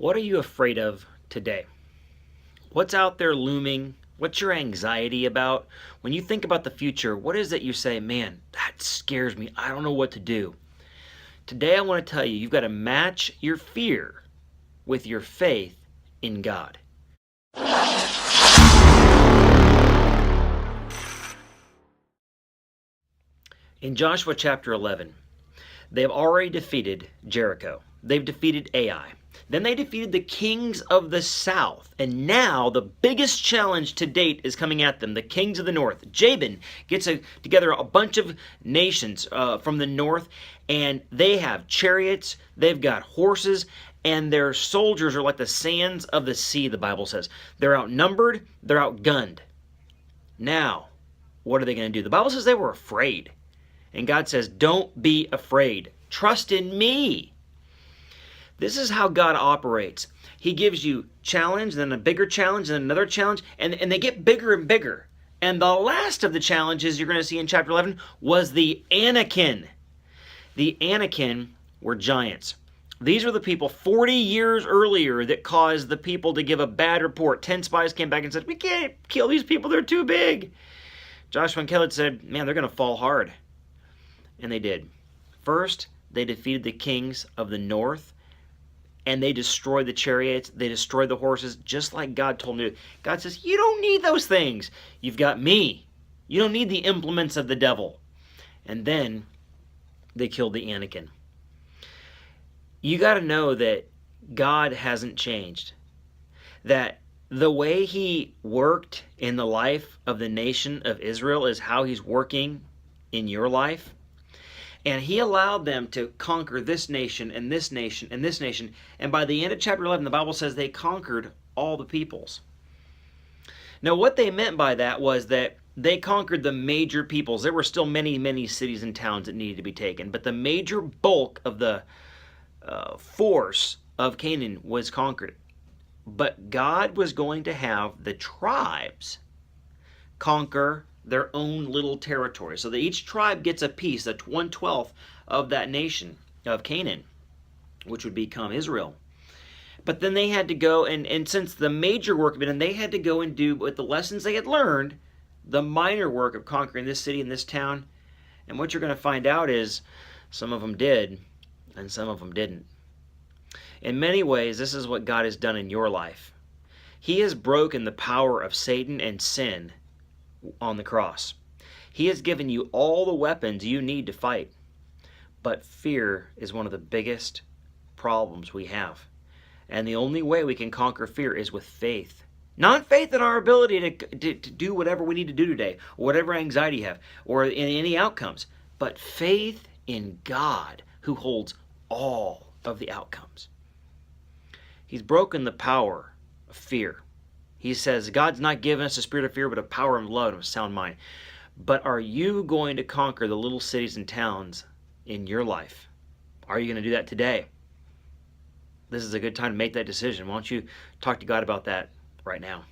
What are you afraid of today? What's out there looming? What's your anxiety about? When you think about the future, what is it you say, man, that scares me. I don't know what to do. Today I want to tell you, you've got to match your fear with your faith in God. In Joshua chapter 11, they have already defeated Jericho. They've defeated Ai. Then they defeated the kings of the south. And now the biggest challenge to date is coming at them. The kings of the north. Jabin gets together a bunch of nations from the north, and they have chariots, they've got horses, and their soldiers are like the sands of the sea, the Bible says. They're outnumbered, they're outgunned. Now, what are they going to do? The Bible says they were afraid. And God says, don't be afraid. Trust in me. This is how God operates. He gives you challenge, then a bigger challenge, then another challenge, and they get bigger and bigger. And the last of the challenges you're going to see in chapter 11 was the Anakim. The Anakim were giants. These were the people 40 years earlier that caused the people to give a bad report. 10 spies came back and said, we can't kill these people, they're too big. Joshua and Caleb said, man, they're going to fall hard. And they did. First, they defeated the kings of the north, and they destroyed the chariots, they destroyed the horses, just like God told them to do. God says, you don't need those things. You've got me. You don't need the implements of the devil. And then they killed the Anakim. You got to know that God hasn't changed. That the way he worked in the life of the nation of Israel is how he's working in your life. And he allowed them to conquer this nation and this nation and this nation. And by the end of chapter 11, the Bible says they conquered all the peoples. Now, what they meant by that was that they conquered the major peoples. There were still many, many cities and towns that needed to be taken. But the major bulk of the force of Canaan was conquered. But God was going to have the tribes conquer their own little territory. So that each tribe gets a piece, a 1/12 of that nation of Canaan, which would become Israel. But then they had to go, and since the major work had been done, they had to go and do with the lessons they had learned, the minor work of conquering this city and this town. And what you're going to find out is some of them did, and some of them didn't. In many ways, this is what God has done in your life. He has broken the power of Satan and sin on the cross. He has given you all the weapons you need to fight. But fear is one of the biggest problems we have. And the only way we can conquer fear is with faith. Not faith in our ability to do whatever we need to do today, or whatever anxiety you have, or in any outcomes, but faith in God who holds all of the outcomes. He's broken the power of fear. He says, God's not given us a spirit of fear, but of power and love and of a sound mind. But are you going to conquer the little cities and towns in your life? Are you going to do that today? This is a good time to make that decision. Why don't you talk to God about that right now?